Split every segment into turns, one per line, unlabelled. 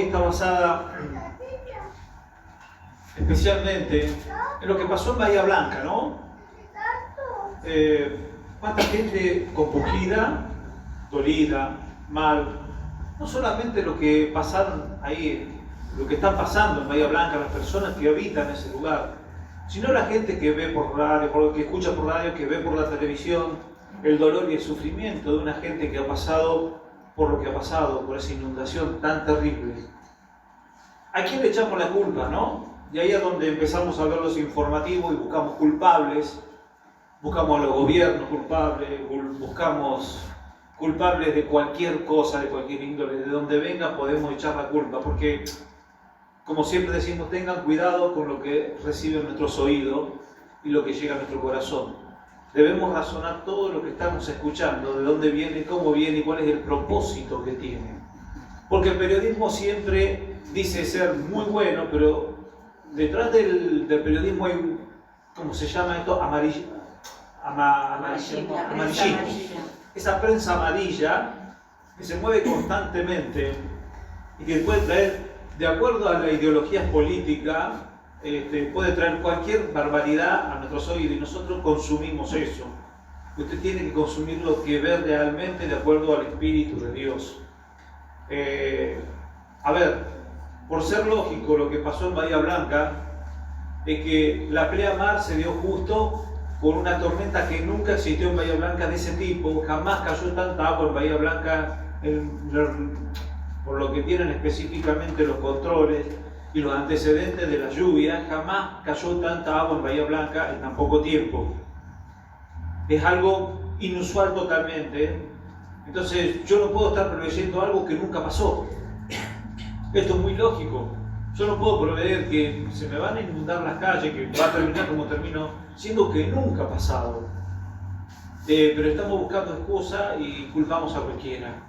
está basada especialmente en lo que pasó en Bahía Blanca, ¿no? Cuánta gente compungida, dolida, mal, no solamente lo que pasaron ahí, lo que está pasando en Bahía Blanca, las personas que habitan ese lugar, sino la gente que ve por radio, que escucha por radio, que ve por la televisión, el dolor y el sufrimiento de una gente que ha pasado por lo que ha pasado, por esa inundación tan terrible. ¿A quién le echamos la culpa, no? Y ahí es donde empezamos a ver los informativos y buscamos culpables, buscamos a los gobiernos culpables, buscamos culpables de cualquier cosa, de cualquier índole, de donde venga podemos echar la culpa, porque, como siempre decimos, tengan cuidado con lo que reciben nuestros oídos y lo que llega a nuestro corazón. Debemos razonar todo lo que estamos escuchando, de dónde viene, cómo viene y cuál es el propósito que tiene. Porque el periodismo siempre dice ser muy bueno, pero detrás del periodismo hay, ¿cómo se llama esto? Amarillismo. Esa prensa amarilla que se mueve constantemente y que puede traer, de acuerdo a la ideología política, puede traer cualquier barbaridad a nuestros oídos y nosotros consumimos eso. Usted tiene que consumir lo que ve realmente de acuerdo al Espíritu de Dios. A ver, por ser lógico, lo que pasó en Bahía Blanca es que la pleamar se dio justo con una tormenta que nunca existió en Bahía Blanca de ese tipo. Jamás cayó tanta agua en Bahía Blanca, por lo que tienen específicamente los controles y los antecedentes de la lluvia. Jamás cayó tanta agua en Bahía Blanca en tan poco tiempo. Es algo inusual totalmente. Entonces yo no puedo estar preveyendo algo que nunca pasó. Esto es muy lógico. Yo no puedo prever que se me van a inundar las calles, que va a terminar como terminó, siendo que nunca ha pasado. Pero estamos buscando excusas y culpamos a cualquiera.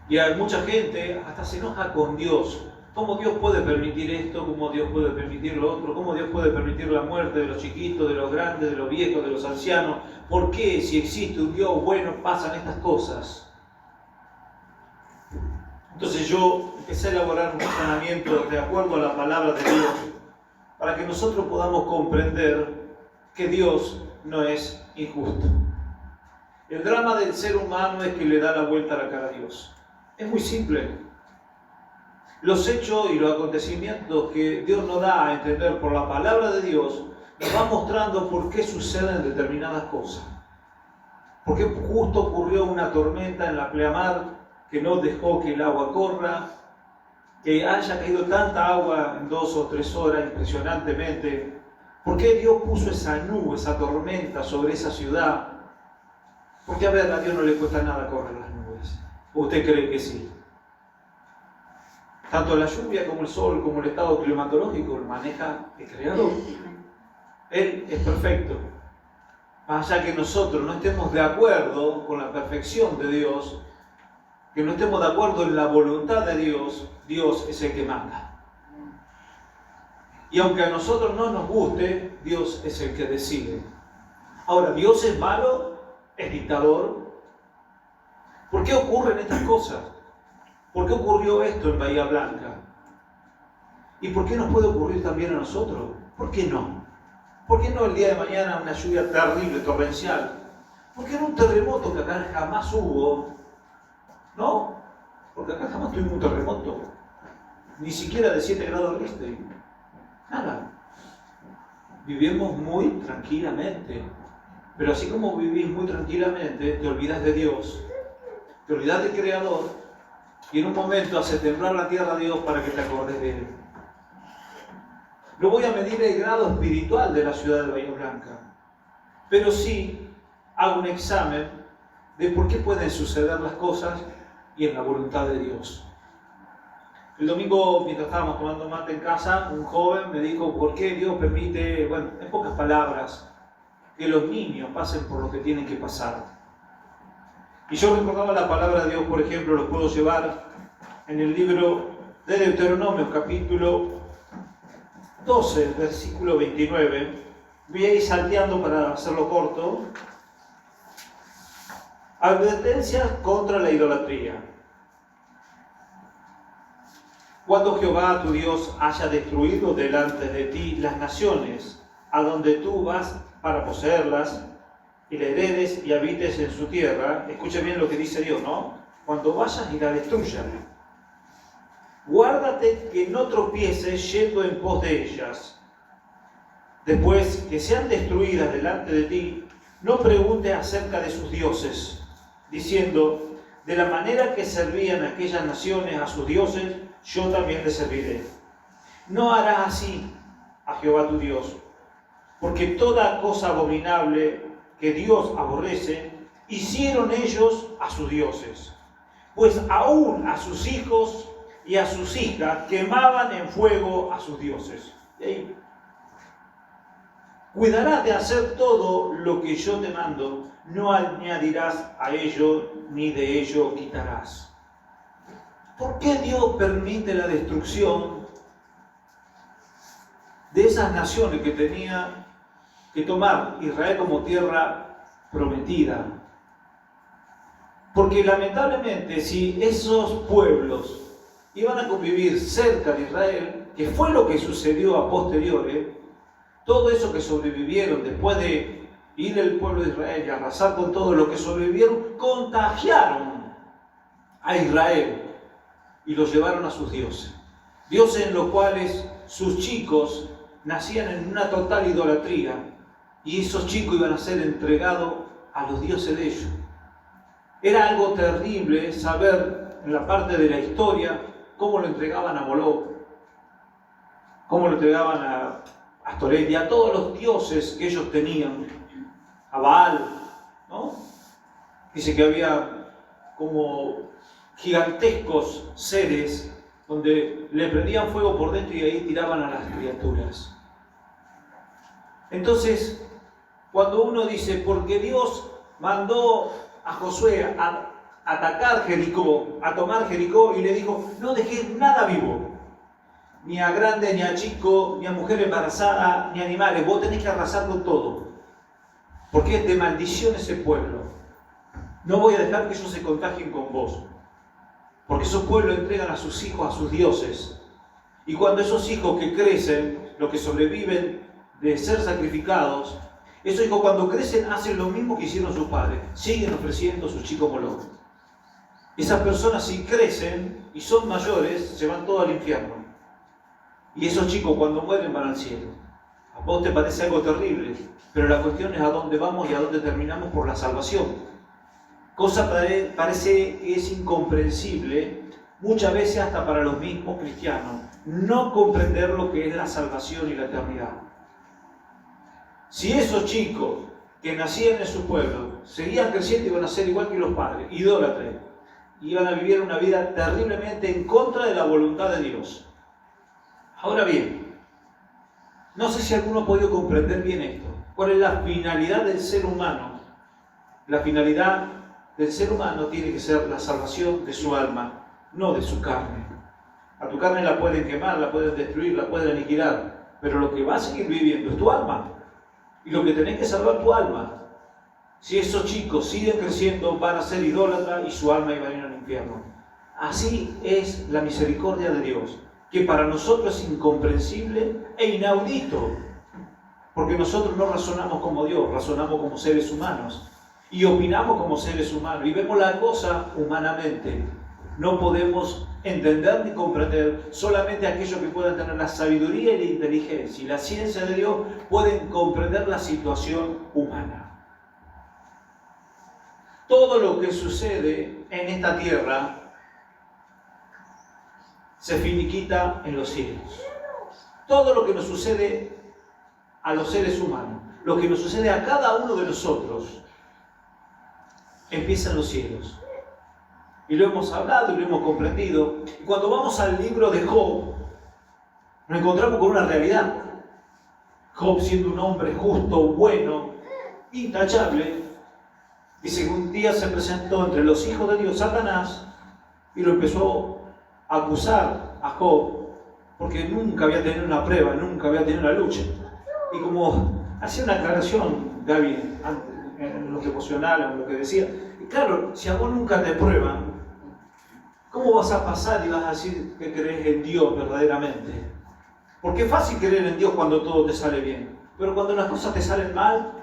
Y a mucha gente hasta se enoja con Dios. ¿Cómo Dios puede permitir esto? ¿Cómo Dios puede permitir lo otro? ¿Cómo Dios puede permitir la muerte de los chiquitos, de los grandes, de los viejos, de los ancianos? ¿Por qué, si existe un Dios bueno, pasan estas cosas? Entonces yo empecé a elaborar un razonamiento de acuerdo a la palabra de Dios para que nosotros podamos comprender que Dios no es injusto. El drama del ser humano es que le da la vuelta a la cara a Dios. Es muy simple. Los hechos y los acontecimientos que Dios nos da a entender por la palabra de Dios nos va mostrando por qué suceden determinadas cosas. ¿Por qué justo ocurrió una tormenta en la pleamar que no dejó que el agua corra, que haya caído tanta agua en 2 o 3 horas impresionantemente? ¿Por qué Dios puso esa nube, esa tormenta sobre esa ciudad? Porque a ver, a Dios no le cuesta nada correr las nubes. ¿O usted cree que sí? Tanto la lluvia como el sol, como el estado climatológico, lo maneja el Creador. Él es perfecto. Más allá que nosotros no estemos de acuerdo con la perfección de Dios, que no estemos de acuerdo en la voluntad de Dios, Dios es el que manda. Y aunque a nosotros no nos guste, Dios es el que decide. Ahora, ¿Dios es malo? ¿Es dictador? ¿Por qué ocurren estas cosas? ¿Por qué ocurrió esto en Bahía Blanca? ¿Y por qué nos puede ocurrir también a nosotros? ¿Por qué no? ¿Por qué no el día de mañana una lluvia terrible, torrencial? ¿Por qué no un terremoto que acá jamás hubo? ¿No? Porque acá jamás tuvimos un terremoto. Ni siquiera de 7 grados Richter. Nada. Vivimos muy tranquilamente. Pero así como vivís muy tranquilamente, te olvidas de Dios, te olvidas del Creador, y en un momento hace temblar la tierra a Dios para que te acordes de Él. No voy a medir el grado espiritual de la ciudad de Bahía Blanca, pero sí hago un examen de por qué pueden suceder las cosas y en la voluntad de Dios. El domingo, mientras estábamos tomando mate en casa, un joven me dijo por qué Dios permite, bueno, en pocas palabras, que los niños pasen por lo que tienen que pasar. Y yo recordaba la palabra de Dios, por ejemplo, lo puedo llevar en el libro de Deuteronomio, capítulo 12, versículo 29. Voy a ir salteando para hacerlo corto. Advertencias contra la idolatría. Cuando Jehová tu Dios haya destruido delante de ti las naciones a donde tú vas para poseerlas, y la heredes y habites en su tierra, escucha bien lo que dice Dios, ¿no? Cuando vayas y la destruyas, guárdate que no tropieces yendo en pos de ellas. Después que sean destruidas delante de ti, no preguntes acerca de sus dioses, diciendo, de la manera que servían aquellas naciones a sus dioses, yo también les serviré. No harás así a Jehová tu Dios, porque toda cosa abominable que Dios aborrece, hicieron ellos a sus dioses, pues aún a sus hijos y a sus hijas quemaban en fuego a sus dioses. Y ahí, cuidarás de hacer todo lo que yo te mando, no añadirás a ello ni de ello quitarás. ¿Por qué Dios permite la destrucción de esas naciones que tenía que tomar Israel como tierra prometida? Porque lamentablemente, si esos pueblos iban a convivir cerca de Israel, que fue lo que sucedió a posteriores, todo eso que sobrevivieron después de ir el pueblo de Israel y arrasar con todo lo que sobrevivieron, contagiaron a Israel y los llevaron a sus dioses. Dioses en los cuales sus chicos nacían en una total idolatría y esos chicos iban a ser entregados a los dioses de ellos. Era algo terrible saber en la parte de la historia cómo lo entregaban a Moloch, cómo lo entregaban a Astoret y a todos los dioses que ellos tenían, a Baal, ¿no? Dice que había como gigantescos seres donde le prendían fuego por dentro y ahí tiraban a las criaturas. Entonces, cuando uno dice, porque Dios mandó a Josué a atacar Jericó, a tomar Jericó, y le dijo, no dejéis nada vivo, ni a grande, ni a chico, ni a mujer embarazada, ni animales, vos tenés que arrasarlo todo, porque es de maldición ese pueblo. No voy a dejar que ellos se contagien con vos, porque esos pueblos entregan a sus hijos a sus dioses, y cuando esos hijos que crecen, los que sobreviven de ser sacrificados, esos hijos cuando crecen hacen lo mismo que hicieron sus padres, siguen ofreciendo a sus chicos Moloch. Esas personas, si crecen y son mayores, se van todos al infierno. Y esos chicos cuando mueren van al cielo. A vos te parece algo terrible, pero la cuestión es a dónde vamos y a dónde terminamos por la salvación. Cosa parece que es incomprensible, muchas veces hasta para los mismos cristianos, no comprender lo que es la salvación y la eternidad. Si esos chicos que nacían en su pueblo seguían creciendo, iban a ser igual que los padres, idólatras, iban a vivir una vida terriblemente en contra de la voluntad de Dios. Ahora bien, no sé si alguno ha podido comprender bien esto. ¿Cuál es la finalidad del ser humano? La finalidad del ser humano tiene que ser la salvación de su alma, no de su carne. A tu carne la pueden quemar, la pueden destruir, la pueden aniquilar, pero lo que va a seguir viviendo es tu alma. Y lo que tenés que salvar tu alma. Si esos chicos siguen creciendo, van a ser idólatras y su alma va a ir al infierno. Así es la misericordia de Dios, que para nosotros es incomprensible e inaudito, porque nosotros no razonamos como Dios, razonamos como seres humanos y opinamos como seres humanos y vemos la cosa humanamente. No podemos entender ni comprender, solamente aquellos que puedan tener la sabiduría y la inteligencia y la ciencia de Dios pueden comprender la situación humana. Todo lo que sucede en esta tierra se finiquita en los cielos. Todo lo que nos sucede a los seres humanos, lo que nos sucede a cada uno de nosotros, empieza en los cielos. Y lo hemos hablado y lo hemos comprendido. Y cuando vamos al libro de Job, nos encontramos con una realidad. Job, siendo un hombre justo, bueno, intachable, dice que un día se presentó entre los hijos de Dios Satanás y lo empezó a acusar a Job porque nunca había tenido una prueba, nunca había tenido una lucha. Y como hacía una aclaración, Gaby, en lo devocional, en lo que decía, y claro, si a vos nunca te prueban, ¿Cómo vas a pasar y vas a decir que crees en Dios verdaderamente? Porque es fácil creer en Dios cuando todo te sale bien, pero cuando las cosas te salen mal,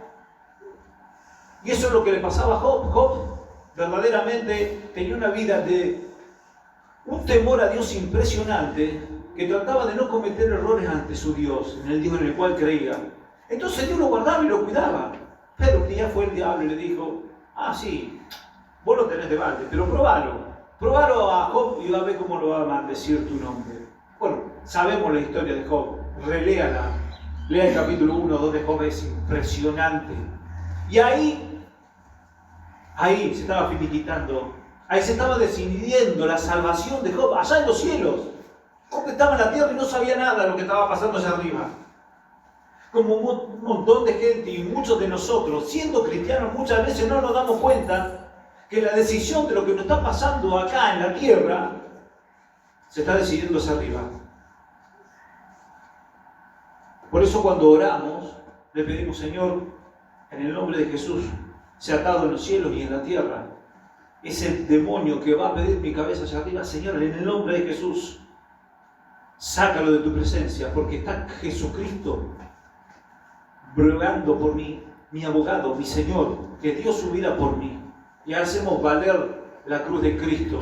y eso es lo que le pasaba a Job. Job verdaderamente tenía una vida de un temor a Dios impresionante, que trataba de no cometer errores ante su Dios, en el Dios en el cual creía. Entonces Dios lo guardaba y lo cuidaba. Pero que ya fue el diablo y le dijo, sí, vos lo tenés de balde, pero probalo a Job y va a ver cómo lo va a maldecir tu nombre. Bueno, sabemos la historia de Job, reléala, lea el capítulo 1 o 2 de Job, es impresionante. Y ahí se estaba finiquitando, ahí se estaba decidiendo la salvación de Job, allá en los cielos. Job estaba en la tierra y no sabía nada de lo que estaba pasando allá arriba. Como un montón de gente y muchos de nosotros, siendo cristianos, muchas veces no nos damos cuenta que la decisión de lo que nos está pasando acá en la tierra se está decidiendo hacia arriba. Por eso cuando oramos, le pedimos, Señor, en el nombre de Jesús, sea atado en los cielos y en la tierra. Ese demonio que va a pedir mi cabeza hacia arriba, Señor, en el nombre de Jesús, sácalo de tu presencia, porque está Jesucristo bregando por mí, mi abogado, mi Señor, que dio su vida por mí. Y hacemos valer la cruz de Cristo.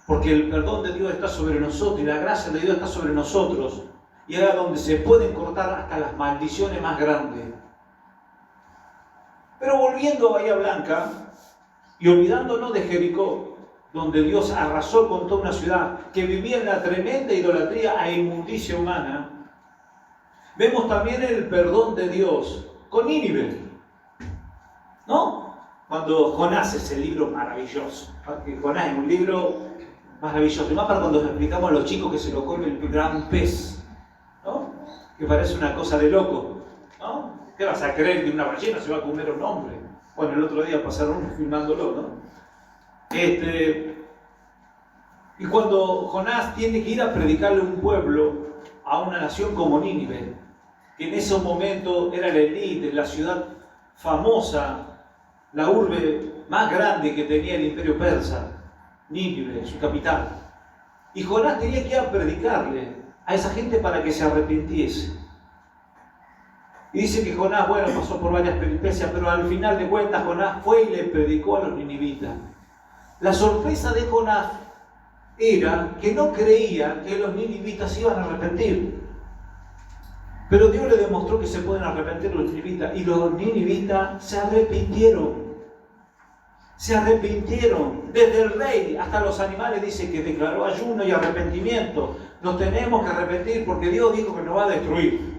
Porque el perdón de Dios está sobre nosotros y la gracia de Dios está sobre nosotros. Y es donde se pueden cortar hasta las maldiciones más grandes. Pero volviendo a Bahía Blanca y olvidándonos de Jericó, donde Dios arrasó con toda una ciudad que vivía en la tremenda idolatría e inmundicia humana, vemos también el perdón de Dios con Nínive, ¿no? Cuando Jonás, es el libro maravilloso, porque Jonás es un libro maravilloso, y más para cuando explicamos a los chicos que se lo come el gran pez, ¿no? Que parece una cosa de loco, ¿no? ¿Qué vas a creer que una ballena se va a comer a un hombre? Bueno, el otro día pasaron filmándolo, ¿no? Y cuando Jonás tiene que ir a predicarle a un pueblo, a una nación como Nínive, que en ese momento era la élite, la ciudad famosa, la urbe más grande que tenía el imperio persa, Nínive, su capital. Y Jonás tenía que ir a predicarle a esa gente para que se arrepintiese. Y dice que Jonás, bueno, pasó por varias peripecias, pero al final de cuentas Jonás fue y le predicó a los ninivitas. La sorpresa de Jonás era que no creía que los ninivitas se iban a arrepentir. Pero Dios le demostró que se pueden arrepentir los ninivitas, y los ninivitas se arrepintieron. Se arrepintieron. Desde el rey hasta los animales dice que declaró ayuno y arrepentimiento. Nos tenemos que arrepentir porque Dios dijo que nos va a destruir.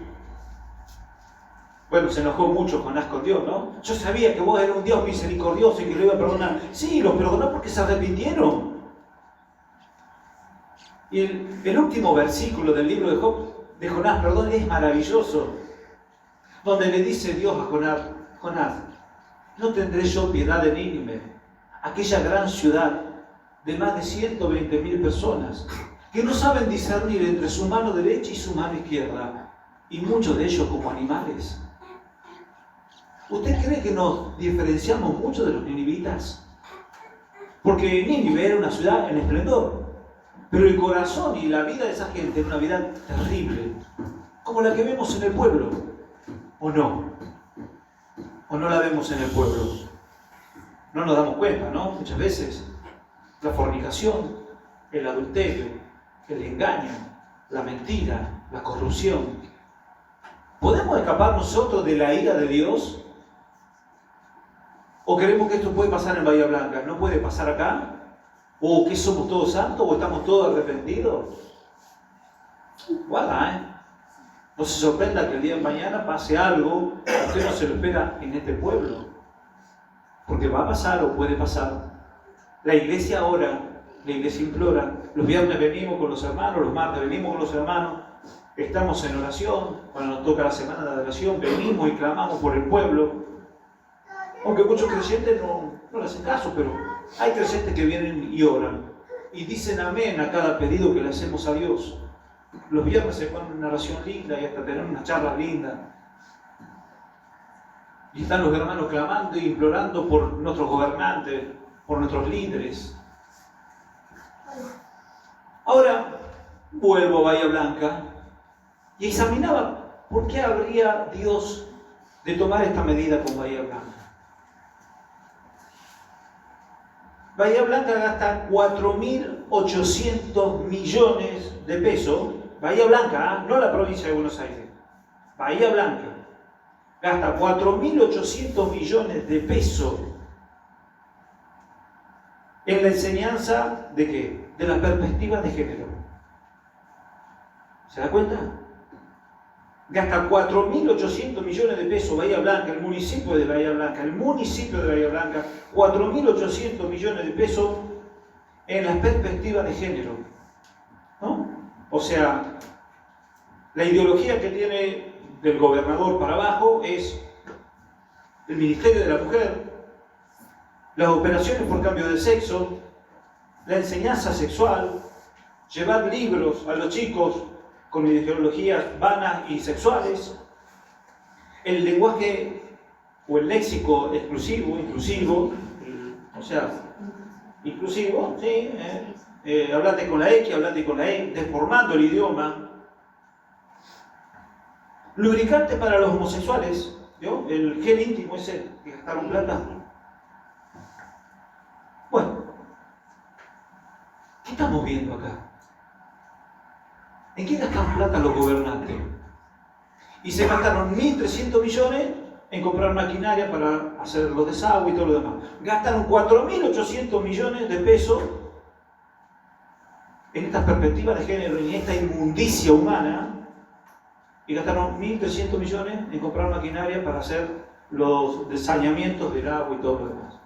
Bueno, se enojó mucho Jonás con Dios, ¿no? Yo sabía que vos eras un Dios misericordioso y que lo iba a perdonar. Sí, los perdonó porque se arrepintieron. Y el último versículo del libro de Jonás, es maravilloso. Donde le dice Dios a Jonás, ¿no tendré yo piedad de Nínive, aquella gran ciudad de más de 120.000 personas, que no saben discernir entre su mano derecha y su mano izquierda, y muchos de ellos como animales? ¿Usted cree que nos diferenciamos mucho de los ninivitas? Porque Nínive era una ciudad en esplendor, pero el corazón y la vida de esa gente era una vida terrible, como la que vemos en el pueblo, ¿o no? ¿O no la vemos en el pueblo? No nos damos cuenta, ¿no? Muchas veces la fornicación, el adulterio, el engaño, la mentira, la corrupción. ¿Podemos escapar nosotros de la ira de Dios? ¿O creemos que esto puede pasar en Bahía Blanca? ¿No puede pasar acá? ¿O que somos todos santos? ¿O estamos todos arrepentidos? Guarda, no se sorprenda que el día de mañana pase algo que usted no se lo espera en este pueblo. Porque va a pasar o puede pasar. La iglesia ora, la iglesia implora. Los viernes venimos con los hermanos, los martes venimos con los hermanos. Estamos en oración, cuando nos toca la semana de oración, venimos y clamamos por el pueblo. Aunque muchos creyentes no le hacen caso, pero hay creyentes que vienen y oran. Y dicen amén a cada pedido que le hacemos a Dios. Los viernes se ponen una oración linda y hasta tener unas charlas lindas. Y están los hermanos clamando e implorando por nuestros gobernantes, por nuestros líderes. Ahora vuelvo a Bahía Blanca y examinaba por qué habría Dios de tomar esta medida con Bahía Blanca. Bahía Blanca gasta 4.800 millones de pesos. Bahía Blanca, no la provincia de Buenos Aires. Bahía Blanca gasta 4.800 millones de pesos en la enseñanza ¿de qué? De la perspectiva de género. ¿Se da cuenta? Gasta 4.800 millones de pesos Bahía Blanca, el municipio de Bahía Blanca, 4.800 millones de pesos en la perspectiva de género, ¿no? O sea, la ideología que tiene del gobernador para abajo es el Ministerio de la Mujer, las operaciones por cambio de sexo, la enseñanza sexual, llevar libros a los chicos con ideologías vanas y sexuales, el lenguaje o el léxico inclusivo, sí, hablate con la X, hablate con la E, deformando el idioma. Lubricante para los homosexuales, ¿no? El gel íntimo ese que gastaron plata. Bueno, ¿qué estamos viendo acá? ¿En qué gastan plata los gobernantes? Y se gastaron 1.300 millones en comprar maquinaria para hacer los desagües y todo lo demás. Gastaron 4.800 millones de pesos en estas perspectivas de género, en esta inmundicia humana, y gastaron 1.300 millones en comprar maquinaria para hacer los desaneamientos del agua y todo lo demás.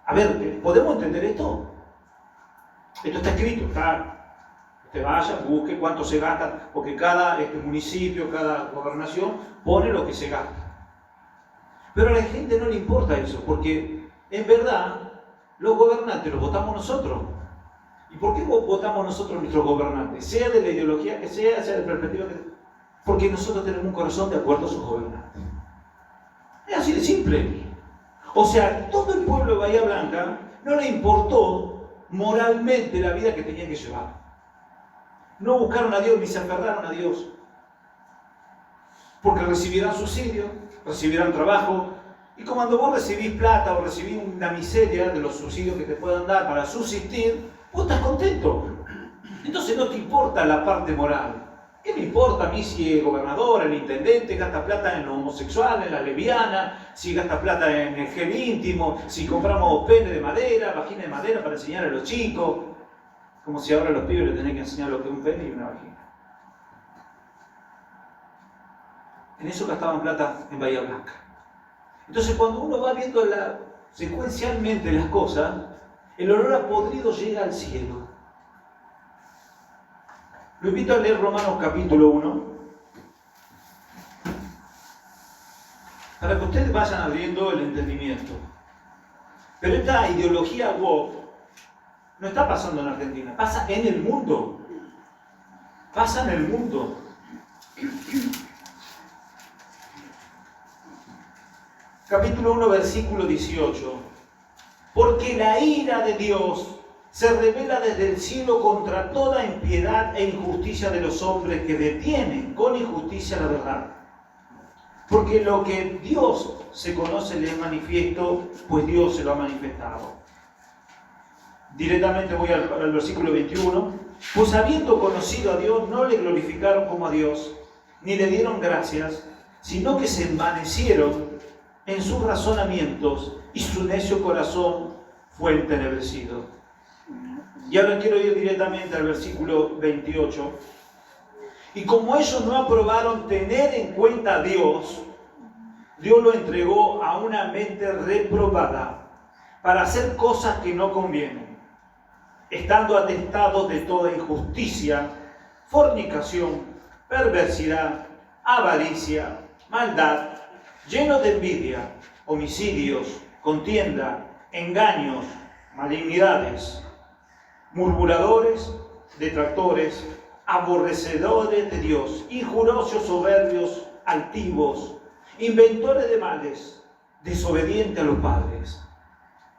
A ver, ¿podemos entender esto? Esto está escrito, está. Usted vaya, busque cuánto se gasta, porque cada municipio, cada gobernación pone lo que se gasta. Pero a la gente no le importa eso, porque en verdad los gobernantes los votamos nosotros. ¿Y por qué votamos nosotros nuestros gobernantes? Sea de la ideología que sea de la perspectiva que sea. Porque nosotros tenemos un corazón de acuerdo a sus gobernantes. Es así de simple. O sea, todo el pueblo de Bahía Blanca no le importó moralmente la vida que tenía que llevar. No buscaron a Dios ni se aferraron a Dios. Porque recibirán subsidio, recibirán trabajo. Y cuando vos recibís plata o recibís una miseria de los subsidios que te puedan dar para subsistir, vos estás contento. Entonces no te importa la parte moral. ¿Qué me importa a mí si el gobernador, el intendente gasta plata en lo homosexual, en la lesbiana, si gasta plata en el gel íntimo, si compramos pene de madera, vagina de madera para enseñar a los chicos? Como si ahora a los pibes les tenés que enseñar lo que es un pene y una vagina. En eso gastaban plata en Bahía Blanca. Entonces cuando uno va viendo secuencialmente las cosas, el olor a podrido llega al cielo. Lo invito a leer Romanos capítulo 1, para que ustedes vayan abriendo el entendimiento. Pero esta ideología woke no está pasando en Argentina, pasa en el mundo. Pasa en el mundo. Capítulo 1, versículo 18. Porque la ira de Dios se revela desde el cielo contra toda impiedad e injusticia de los hombres que detienen con injusticia la verdad. Porque lo que Dios se conoce le es manifiesto, pues Dios se lo ha manifestado. Directamente voy al versículo 21. Pues habiendo conocido a Dios, no le glorificaron como a Dios, ni le dieron gracias, sino que se envanecieron en sus razonamientos, y su necio corazón fue entenebrecido. Y ahora quiero ir directamente al versículo 28. Y como ellos no aprobaron tener en cuenta a Dios, Dios lo entregó a una mente reprobada para hacer cosas que no convienen, estando atestados de toda injusticia, fornicación, perversidad, avaricia, maldad, llenos de envidia, homicidios, contienda, engaños, malignidades, murmuradores, detractores, aborrecedores de Dios, injuriosos, soberbios, altivos, inventores de males, desobedientes a los padres,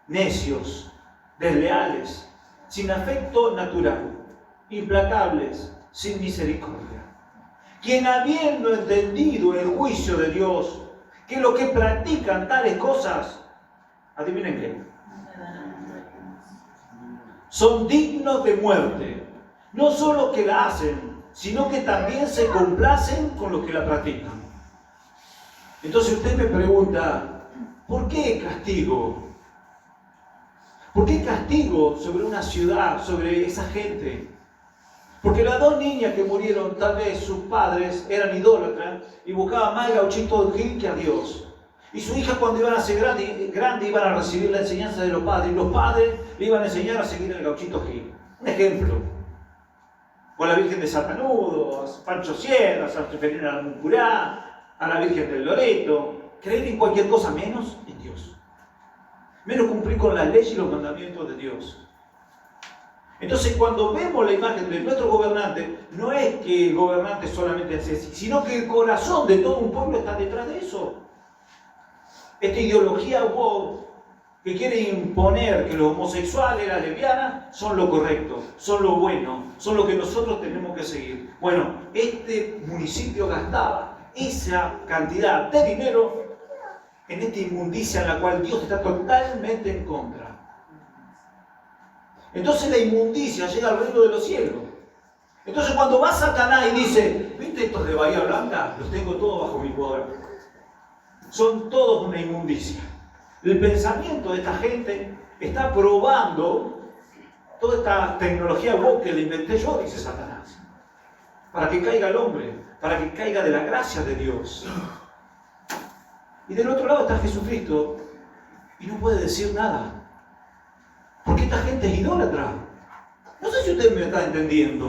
necios, desleales, sin afecto natural, implacables, sin misericordia. Quien habiendo entendido el juicio de Dios, que los que practican tales cosas, adivinen qué, son dignos de muerte, no solo que la hacen, sino que también se complacen con los que la practican. Entonces usted me pregunta, ¿por qué castigo? ¿Por qué castigo sobre una ciudad, sobre esa gente? Porque las dos niñas que murieron, tal vez sus padres eran idólatras y buscaban más el gauchito de Gil que a Dios. Y su hija, cuando iban a ser grande, iban a recibir la enseñanza de los padres. Y los padres le iban a enseñar a seguir el gauchito Gil. Un ejemplo. O a la Virgen de Satanudo, a Pancho Sierra, a San Seferino de Mucurá, a la Virgen del Loreto. Creer en cualquier cosa menos en Dios. Menos cumplir con las leyes y los mandamientos de Dios. Entonces, cuando vemos la imagen de nuestro gobernante, no es que el gobernante solamente hace así, sino que el corazón de todo un pueblo está detrás de eso. Esta ideología woke que quiere imponer que los homosexuales, las lesbianas, son lo correcto, son lo bueno, son lo que nosotros tenemos que seguir. Bueno, este municipio gastaba esa cantidad de dinero en esta inmundicia en la cual Dios está totalmente en contra. Entonces la inmundicia llega al reino de los cielos. Entonces cuando va Satanás y dice, ¿viste estos de Bahía Blanca? Los tengo todos bajo mi poder. Son todos una inmundicia. El pensamiento de esta gente está probando toda esta tecnología woke que le inventé yo, dice Satanás, para que caiga el hombre, para que caiga de la gracia de Dios. Y del otro lado está Jesucristo y no puede decir nada. Porque esta gente es idólatra. No sé si usted me está entendiendo.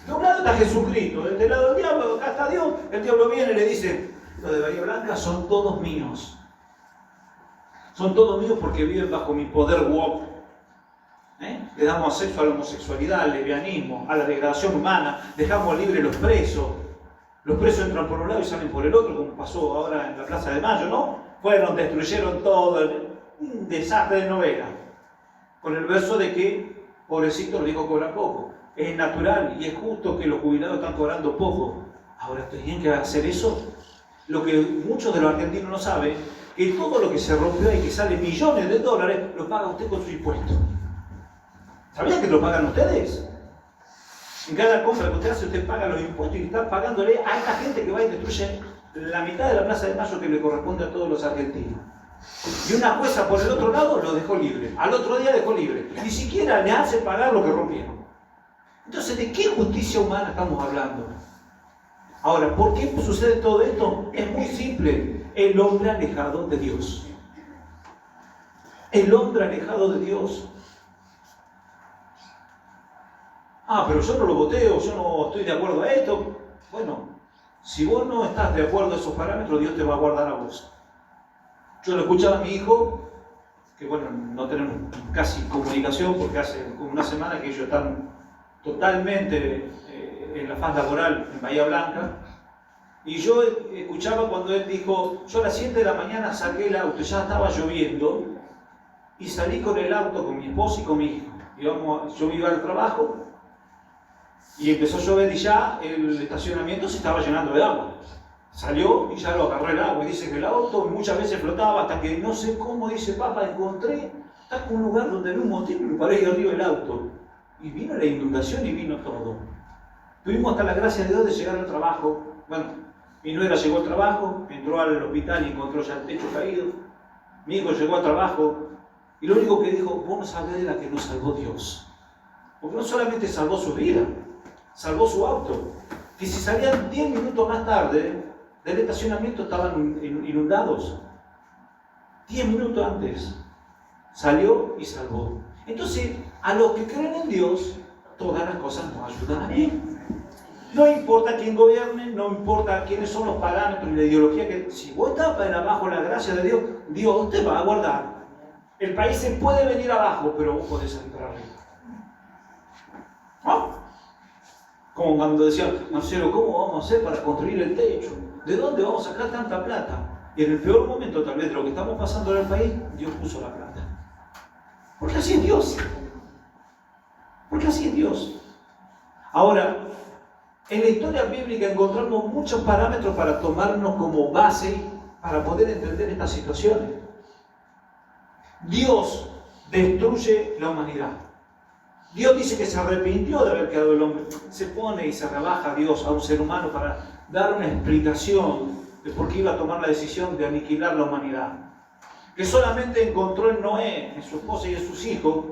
De un lado está Jesucristo, de este lado el diablo, acá está Dios. El diablo viene y le dice, los de Bahía Blanca son todos míos. Son todos míos porque viven bajo mi poder woke. Le damos acceso a la homosexualidad, al lesbianismo, a la degradación humana. Dejamos libres los presos. Los presos entran por un lado y salen por el otro, como pasó ahora en la Plaza de Mayo, ¿no? Fueron, destruyeron todo, un desastre de novela. Con el verso de que, pobrecito, el hijo cobra poco. Es natural y es justo que los jubilados están cobrando poco. Ahora, ¿tienen que hacer eso? Lo que muchos de los argentinos no saben, que todo lo que se rompió y que sale millones de dólares, lo paga usted con su impuesto. ¿Sabían que lo pagan ustedes? En cada compra que usted hace, usted paga los impuestos y está pagándole a esta gente que va y destruye la mitad de la Plaza de Mayo que le corresponde a todos los argentinos. Y una jueza por el otro lado lo dejó libre. Al otro día dejó libre. Ni siquiera le hace pagar lo que rompieron. Entonces, ¿de qué justicia humana estamos hablando? Ahora, ¿por qué sucede todo esto? Es muy simple. El hombre alejado de Dios. El hombre alejado de Dios. Pero yo no lo voté o yo no estoy de acuerdo a esto. Bueno, si vos no estás de acuerdo a esos parámetros, Dios te va a guardar a vos. Yo lo escuchaba a mi hijo, que bueno, no tenemos casi comunicación porque hace como una semana que ellos están totalmente en la faz laboral en Bahía Blanca. Y yo escuchaba cuando él dijo, yo a las 7 de la mañana saqué el auto, ya estaba lloviendo, y salí con el auto con mi esposa y con mi hijo. Yo iba al trabajo y empezó a llover y ya el estacionamiento se estaba llenando de agua. Salió y ya lo agarró el agua y dice que el auto muchas veces flotaba hasta que no sé cómo, dice, papá, encontré un lugar donde en un motivo me paré ahí arriba el auto. Y vino la inundación y vino todo. Tuvimos hasta la gracia de Dios de llegar al trabajo. Bueno, mi nuera llegó al trabajo, entró al hospital y encontró ya el techo caído. Mi hijo llegó al trabajo y lo único que dijo, vos no sabés de la que nos salvó Dios. Porque no solamente salvó su vida, salvó su auto. Que si salían 10 minutos más tarde del estacionamiento estaban inundados. 10 minutos antes salió y salvó. Entonces, a los que creen en Dios, todas las cosas nos ayudan a bien. No importa quién gobierne, no importa quiénes son los parámetros y la ideología, que si vos estás bajo la gracia de Dios, Dios te va a guardar. El país se puede venir abajo, pero vos podés salir para arriba. ¿No? Como cuando decían, Marcelo, ¿cómo vamos a hacer para construir el techo? ¿De dónde vamos a sacar tanta plata? Y en el peor momento tal vez de lo que estamos pasando en el país, Dios puso la plata. Porque así es Dios. Porque así es Dios. Ahora, en la historia bíblica encontramos muchos parámetros para tomarnos como base para poder entender estas situaciones. Dios destruye la humanidad. Dios dice que se arrepintió de haber creado el hombre. Se pone y se rebaja a Dios, a un ser humano, para dar una explicación de por qué iba a tomar la decisión de aniquilar la humanidad. Que solamente encontró en Noé, en su esposa y en sus hijos,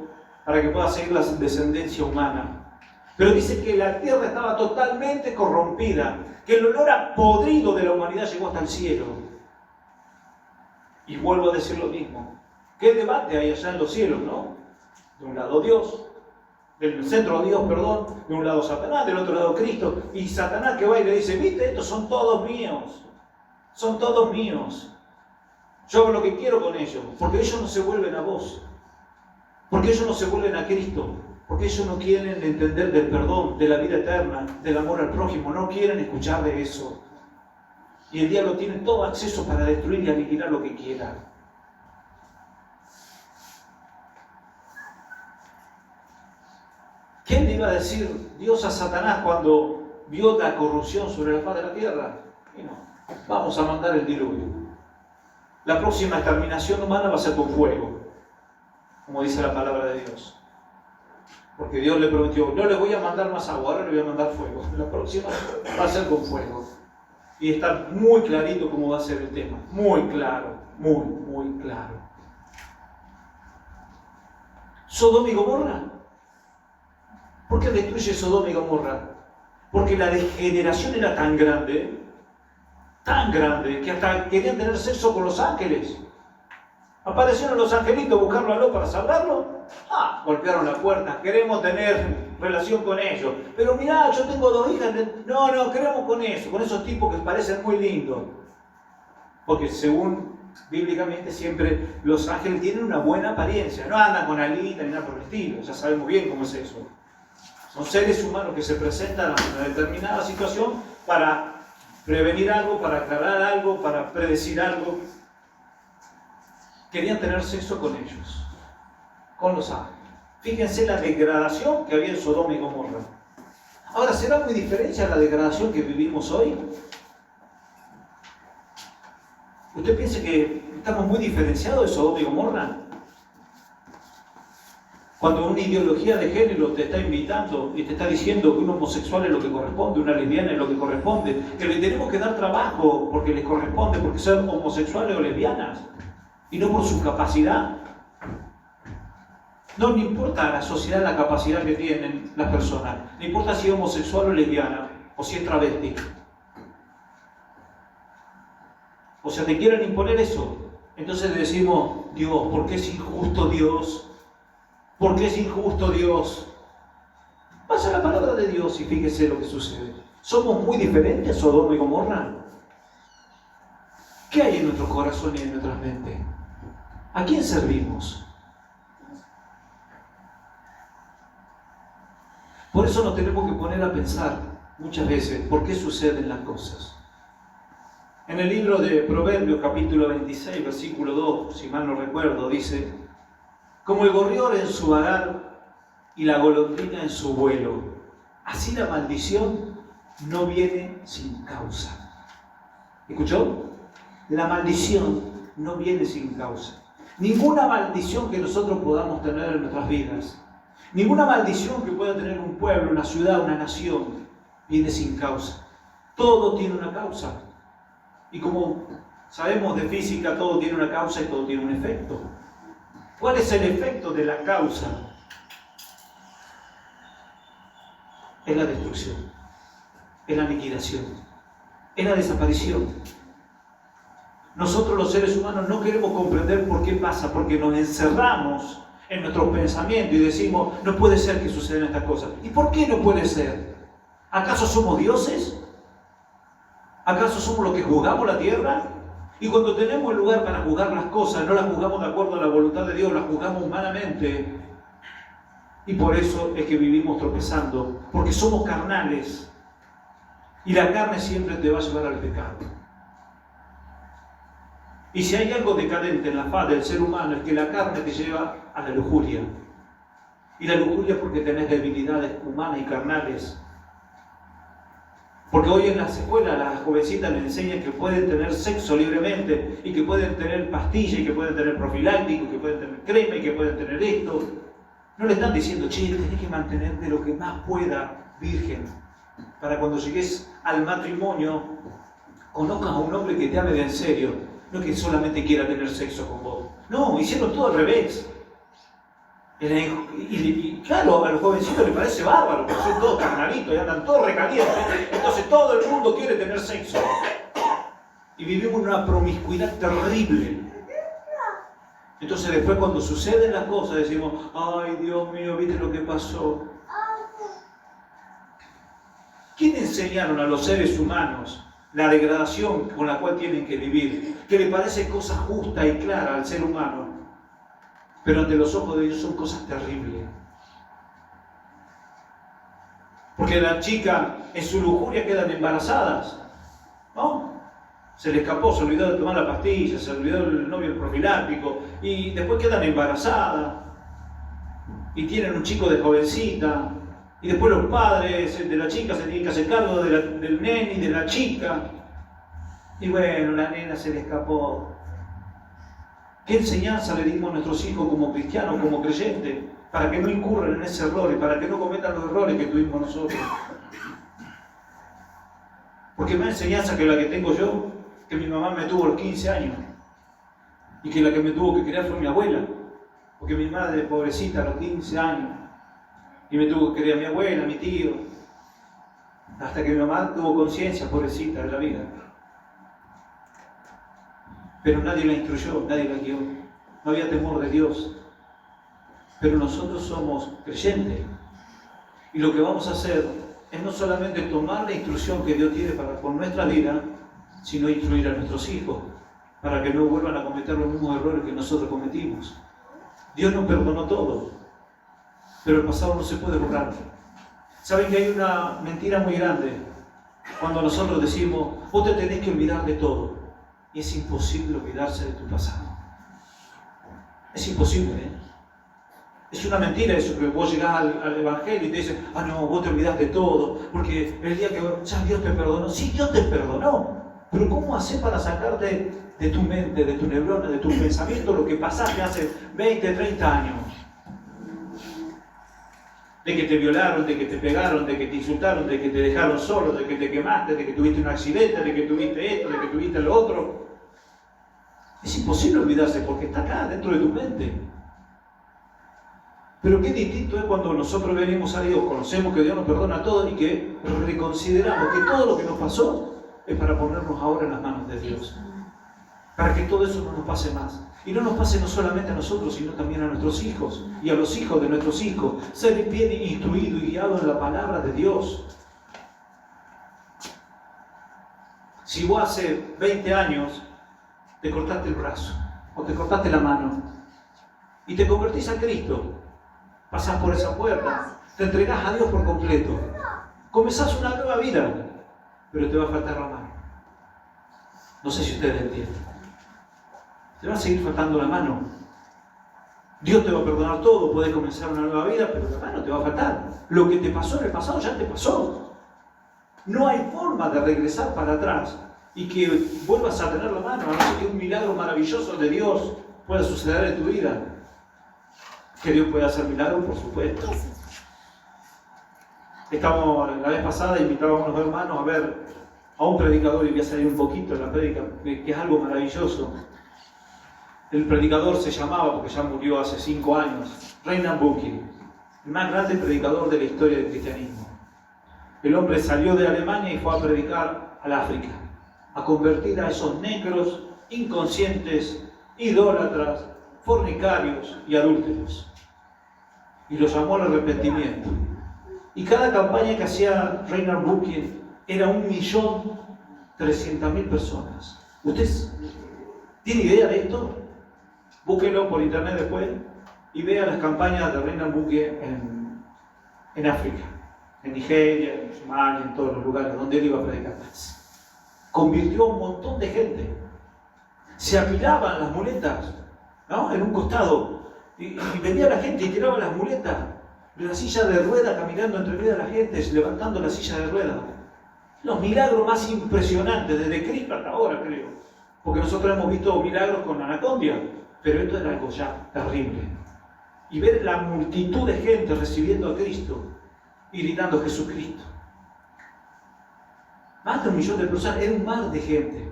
para que pueda seguir la descendencia humana. Pero dice que la tierra estaba totalmente corrompida, que el olor a podrido de la humanidad llegó hasta el cielo. Y vuelvo a decir lo mismo. ¿Qué debate hay allá en los cielos, no? De un lado Dios, del centro Dios, perdón, de un lado Satanás, del otro lado Cristo, y Satanás que va y le dice, viste, estos son todos míos, son todos míos. Yo hago lo que quiero con ellos, porque ellos no se vuelven a vos, porque ellos no se vuelven a Cristo, porque ellos no quieren entender del perdón, de la vida eterna, del amor al prójimo, no quieren escuchar de eso. Y el diablo tiene todo acceso para destruir y aniquilar lo que quiera. ¿Quién le iba a decir Dios a Satanás cuando vio la corrupción sobre la faz de la tierra? Y no, vamos a mandar el diluvio. La próxima exterminación humana va a ser con fuego, como dice la palabra de Dios. Porque Dios le prometió, no le voy a mandar más agua, ahora le voy a mandar fuego. La próxima va a ser con fuego. Y está muy clarito cómo va a ser el tema. Muy claro, muy claro. Sodoma y Gomorra. ¿Por qué destruye Sodoma y Gomorra? Porque la degeneración era tan grande, que hasta querían tener sexo con los ángeles. Aparecieron los angelitos a buscarlo a Lot para salvarlo. Golpearon la puerta, queremos tener relación con ellos. Pero mirá, yo tengo 2 hijas. No, queremos con eso, con esos tipos que parecen muy lindos. Porque según bíblicamente siempre los ángeles tienen una buena apariencia. No andan con alitas ni nada por el estilo. Ya sabemos bien cómo es eso. Son seres humanos que se presentan a una determinada situación para prevenir algo, para aclarar algo, para predecir algo. Querían tener sexo con ellos, con los ángeles. Fíjense la degradación que había en Sodoma y Gomorra. Ahora, ¿será muy diferente a la degradación que vivimos hoy? ¿Usted piensa que estamos muy diferenciados de Sodoma y Gomorra? Cuando una ideología de género te está invitando y te está diciendo que un homosexual es lo que corresponde, una lesbiana es lo que corresponde, que le tenemos que dar trabajo porque les corresponde, porque son homosexuales o lesbianas, y no por su capacidad. No importa a la sociedad la capacidad que tienen las personas, no importa si es homosexual o lesbiana, o si es travesti. O sea, te quieren imponer eso. Entonces le decimos, Dios, ¿por qué es injusto Dios? ¿Por qué es injusto Dios? Vaya la palabra de Dios y fíjese lo que sucede. ¿Somos muy diferentes, Sodoma y Gomorra? ¿Qué hay en nuestro corazón y en nuestras mentes? ¿A quién servimos? Por eso nos tenemos que poner a pensar muchas veces por qué suceden las cosas. En el libro de Proverbios, capítulo 26, versículo 2, si mal no recuerdo, dice: como el gorrión en su vagar y la golondrina en su vuelo, así la maldición no viene sin causa. ¿Escuchó? La maldición no viene sin causa. Ninguna maldición que nosotros podamos tener en nuestras vidas, ninguna maldición que pueda tener un pueblo, una ciudad, una nación, viene sin causa. Todo tiene una causa. Y como sabemos de física, todo tiene una causa y todo tiene un efecto. ¿Cuál es el efecto de la causa? Es la destrucción, es la aniquilación, es la desaparición. Nosotros los seres humanos no queremos comprender por qué pasa, porque nos encerramos en nuestros pensamientos y decimos, no puede ser que sucedan estas cosas. ¿Y por qué no puede ser? ¿Acaso somos dioses? ¿Acaso somos los que juzgamos la tierra? Y cuando tenemos el lugar para juzgar las cosas, no las juzgamos de acuerdo a la voluntad de Dios, las juzgamos humanamente. Y por eso es que vivimos tropezando, porque somos carnales. Y la carne siempre te va a llevar al pecado. Y si hay algo decadente en la faz del ser humano es que la carne te lleva a la lujuria. Y la lujuria porque tenés debilidades humanas y carnales. Porque hoy en las escuelas las jovencitas les enseñan que pueden tener sexo libremente y que pueden tener pastillas y que pueden tener profiláctico, que pueden tener crema y que pueden tener esto. No le están diciendo, che, tenés que mantenerte lo que más pueda virgen para cuando llegues al matrimonio conozcas a un hombre que te ame de en serio, no que solamente quiera tener sexo con vos. No, hicieron todo al revés. Y claro, a los jovencitos les parece bárbaro, porque son todos carnalitos y andan todos recalientes. Entonces todo el mundo quiere tener sexo. Y vivimos una promiscuidad terrible. Entonces después cuando suceden las cosas decimos, ay Dios mío, ¿viste lo que pasó? ¿Quién enseñaron a los seres humanos la degradación con la cual tienen que vivir? Que le parece cosa justa y clara al ser humano. Pero ante los ojos de Dios son cosas terribles. Porque las chicas en su lujuria quedan embarazadas, ¿no? Se le escapó, se olvidó de tomar la pastilla, se olvidó el novio el profiláctico y después quedan embarazadas y tienen un chico de jovencita y después los padres de la chica se tienen que hacer cargo del nene y de la chica y bueno, la nena se le escapó. ¿Qué enseñanza le dimos a nuestros hijos como cristianos, como creyentes, para que no incurran en ese error y para que no cometan los errores que tuvimos nosotros? Porque más enseñanza que la que tengo yo, que mi mamá me tuvo a los 15 años y que la que me tuvo que criar fue mi abuela, porque mi madre, pobrecita, a los 15 años, y me tuvo que criar mi abuela, mi tío, hasta que mi mamá tuvo conciencia, pobrecita, de la vida. Pero nadie la instruyó, nadie la guió. No había temor de Dios. Pero nosotros somos creyentes. Y lo que vamos a hacer es no solamente tomar la instrucción que Dios tiene con nuestra vida, sino instruir a nuestros hijos, para que no vuelvan a cometer los mismos errores que nosotros cometimos. Dios nos perdonó todo, pero el pasado no se puede borrar. ¿Saben que hay una mentira muy grande? Cuando nosotros decimos, vos te tenés que olvidar de todo. Y es imposible olvidarse de tu pasado. Es imposible, ¿eh? Es una mentira eso, que vos llegás al Evangelio y te dicen, ah no, vos te olvidás de todo, porque el día que ya Dios te perdonó. Sí, Dios te perdonó, pero ¿cómo hacer para sacarte de tu mente, de tu neurona, de tus pensamientos, lo que pasaste hace 20, 30 años? De que te violaron, de que te pegaron, de que te insultaron, de que te dejaron solo, de que te quemaste, de que tuviste un accidente, de que tuviste esto, de que tuviste lo otro. Es imposible olvidarse porque está acá, dentro de tu mente. Pero qué distinto es cuando nosotros venimos a Dios, conocemos que Dios nos perdona todo y que reconsideramos que todo lo que nos pasó es para ponernos ahora en las manos de Dios. Para que todo eso no nos pase más. Y no nos pase no solamente a nosotros, sino también a nuestros hijos y a los hijos de nuestros hijos. Ser bien instruido y guiado en la palabra de Dios. Si vos hace 20 años te cortaste el brazo o te cortaste la mano y te convertís a Cristo, pasás por esa puerta, te entregás a Dios por completo, comenzás una nueva vida, pero te va a faltar la mano. No sé si ustedes entienden. Te va a seguir faltando la mano. Dios te va a perdonar todo, puedes comenzar una nueva vida, pero la mano te va a faltar. Lo que te pasó en el pasado ya te pasó. No hay forma de regresar para atrás y que vuelvas a tener la mano, a no ser que un milagro maravilloso de Dios pueda suceder en tu vida. Que Dios puede hacer milagros, por supuesto. Estamos la vez pasada, invitábamos a los hermanos a ver a un predicador, y voy a salir un poquito de la prédica, que es algo maravilloso. El predicador se llamaba, porque ya murió hace 5 años, Reinhard Bonnke, el más grande predicador de la historia del cristianismo. El hombre salió de Alemania y fue a predicar al África, a convertir a esos negros inconscientes, idólatras, fornicarios y adúlteros. Y los llamó al arrepentimiento. Y cada campaña que hacía Reinhard Bonnke era 1.300.000 personas. ¿Usted tiene idea de esto? Búsquelo por internet después y vea las campañas de Reinhard Bonnke en África, en Nigeria, en Somalia, en todos los lugares donde él iba a predicar. Convirtió a un montón de gente. se apilaban las muletas, ¿no? En un costado. Y venía la gente y tiraba las muletas de la silla de ruedas, caminando entre medio de la gente, levantando la silla de ruedas. Los milagros más impresionantes, desde Cristo hasta ahora, creo. Porque nosotros hemos visto milagros con Anacondia, pero esto era algo ya terrible. Y ver la multitud de gente recibiendo a Cristo y gritando Jesucristo. Más de 1 millón de personas, era un mar de gente.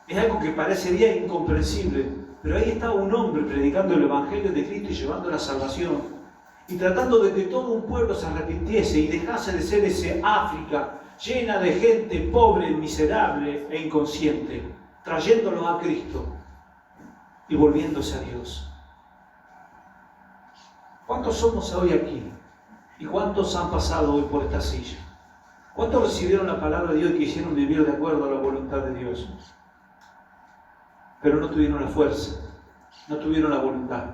Es algo que parecería incomprensible, pero ahí estaba un hombre predicando el Evangelio de Cristo y llevando la salvación, y tratando de que todo un pueblo se arrepintiese y dejase de ser ese África llena de gente pobre, miserable e inconsciente, trayéndolos a Cristo y volviéndose a Dios. ¿Cuántos somos hoy aquí? ¿Y cuántos han pasado hoy por esta silla? ¿Cuántos recibieron la palabra de Dios y quisieron vivir de acuerdo a la voluntad de Dios? Pero no tuvieron la fuerza, no tuvieron la voluntad.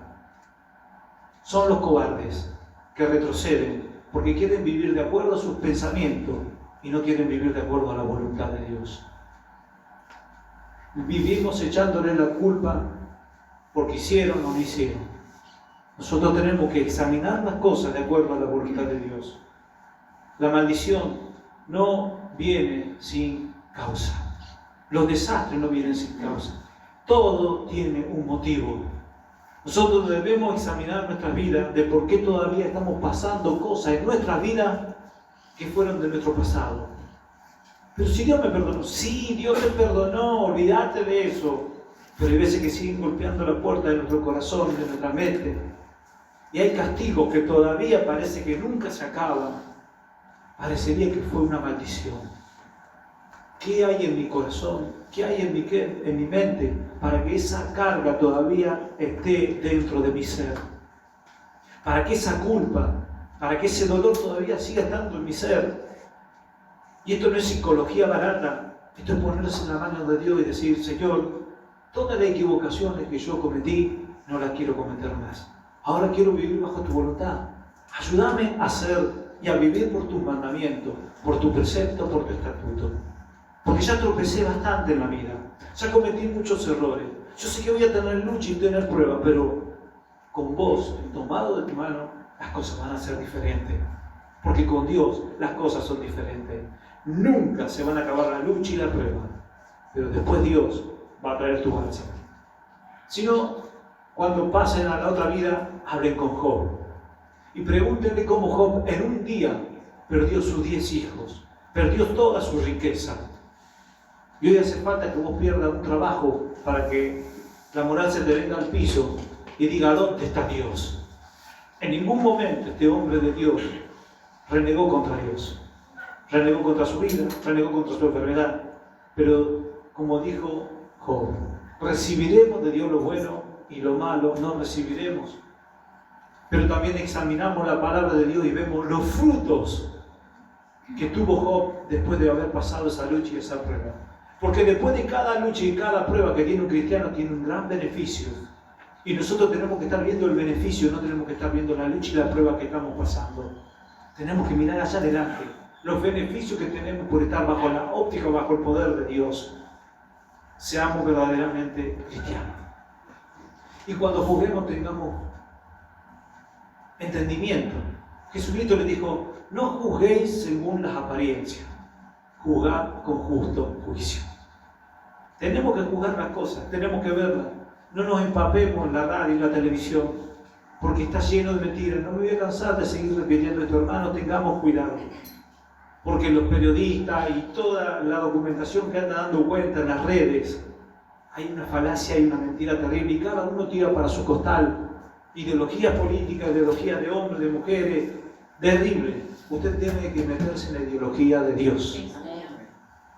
Son los cobardes que retroceden porque quieren vivir de acuerdo a sus pensamientos y no quieren vivir de acuerdo a la voluntad de Dios. Vivimos echándole la culpa porque hicieron o no hicieron. Nosotros tenemos que examinar las cosas de acuerdo a la voluntad de Dios. La maldición no viene sin causa. Los desastres no vienen sin causa. Todo tiene un motivo. Nosotros debemos examinar nuestras vidas de por qué todavía estamos pasando cosas en nuestras vidas que fueron de nuestro pasado. Pero si Dios me perdonó, sí, Dios me perdonó, olvídate de eso. Pero hay veces que siguen golpeando la puerta de nuestro corazón, de nuestra mente. Y hay castigos que todavía parece que nunca se acaban. Parecería que fue una maldición. ¿Qué hay en mi corazón? ¿Qué hay en mi mente para que esa carga todavía esté dentro de mi ser? Para que esa culpa, para que ese dolor todavía siga estando en mi ser. Y esto no es psicología barata, esto es ponerse en la mano de Dios y decir, Señor, todas las equivocaciones que yo cometí, no las quiero cometer más. Ahora quiero vivir bajo tu voluntad. Ayúdame a hacer y a vivir por tus mandamientos, por tu precepto, por tu estatuto. Porque ya tropecé bastante en la vida, ya cometí muchos errores. Yo sé que voy a tener lucha y tener pruebas, pero con vos, tomado de tu mano, las cosas van a ser diferentes. Porque con Dios las cosas son diferentes. Nunca se van a acabar la lucha y la prueba, pero después Dios va a traer tu balsa. Si no, cuando pasen a la otra vida, hablen con Job y pregúntenle cómo Job en un día perdió sus 10 hijos, perdió toda su riqueza. Y hoy hace falta que vos pierdas un trabajo para que la moral se te venga al piso y diga, ¿dónde está Dios? En ningún momento este hombre de Dios renegó contra Dios. Renegó contra su vida, renegó contra su enfermedad. Pero, como dijo Job, recibiremos de Dios lo bueno y lo malo no recibiremos. Pero también examinamos la palabra de Dios y vemos los frutos que tuvo Job después de haber pasado esa lucha y esa prueba. Porque después de cada lucha y cada prueba que tiene un cristiano, tiene un gran beneficio. Y nosotros tenemos que estar viendo el beneficio, no tenemos que estar viendo la lucha y la prueba que estamos pasando. Tenemos que mirar hacia adelante, los beneficios que tenemos por estar bajo la óptica, bajo el poder de Dios. Seamos verdaderamente cristianos. Y cuando juzguemos tengamos entendimiento. Jesucristo le dijo, no juzguéis según las apariencias, juzgad con justo juicio. Tenemos que juzgar las cosas, tenemos que verlas. No nos empapemos en la radio y la televisión, porque está lleno de mentiras. No me voy a cansar de seguir repitiendo esto, hermanos, tengamos cuidado. Porque los periodistas y toda la documentación que anda dando vuelta en las redes, hay una falacia y una mentira terrible, y cada uno tira para su costal. Ideología política, ideología de hombres, de mujeres, terrible. Usted tiene que meterse en la ideología de Dios.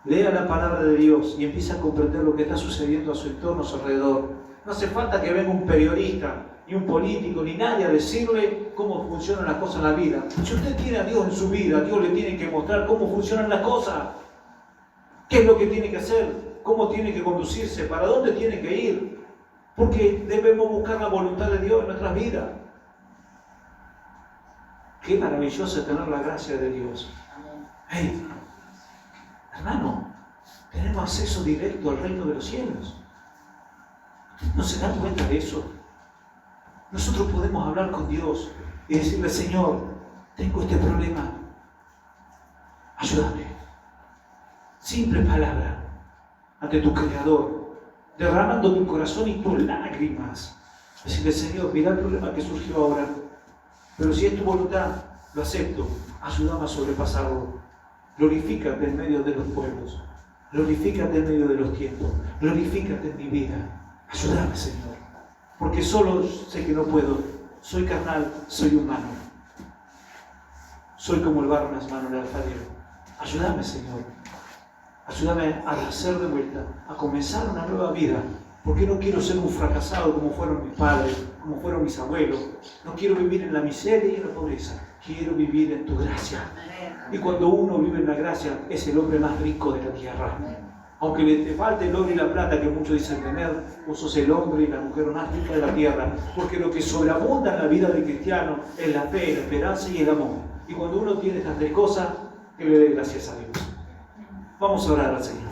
Lea la palabra de Dios y empieza a comprender lo que está sucediendo a su entorno, a su alrededor. No hace falta que venga un periodista, ni un político, ni nadie a decirle cómo funcionan las cosas en la vida. Si usted tiene a Dios en su vida, Dios le tiene que mostrar cómo funcionan las cosas. ¿Qué es lo que tiene que hacer? ¿Cómo tiene que conducirse? ¿Para dónde tiene que ir? Porque debemos buscar la voluntad de Dios en nuestras vidas. Qué maravilloso es tener la gracia de Dios. Hey, hermano, tenemos acceso directo al reino de los cielos. ¿No se dan cuenta de eso? Nosotros podemos hablar con Dios y decirle, Señor, tengo este problema, ayúdame. Simple palabra ante tu Creador, derramando tu corazón y tus lágrimas. Decirle, Señor, mira el problema que surgió ahora, pero si es tu voluntad, lo acepto, ayúdame a sobrepasarlo. Glorifícate en medio de los pueblos, glorifícate en medio de los tiempos, glorifícate en mi vida. Ayúdame, Señor, porque solo sé que no puedo. Soy carnal, soy humano. Soy como el barro en las manos del alfarero. Ayúdame, Señor. Ayúdame a nacer de vuelta, a comenzar una nueva vida. Porque no quiero ser un fracasado como fueron mis padres, como fueron mis abuelos. No quiero vivir en la miseria y en la pobreza. Quiero vivir en tu gracia. Y cuando uno vive en la gracia, es el hombre más rico de la tierra. Aunque te falte el oro y la plata que muchos dicen tener, vos sos el hombre y la mujer más rica de la tierra. Porque lo que sobreabunda en la vida del cristiano es la fe, la esperanza y el amor. Y cuando uno tiene estas tres cosas, que le dé gracias a Dios. Vamos a orar al Señor.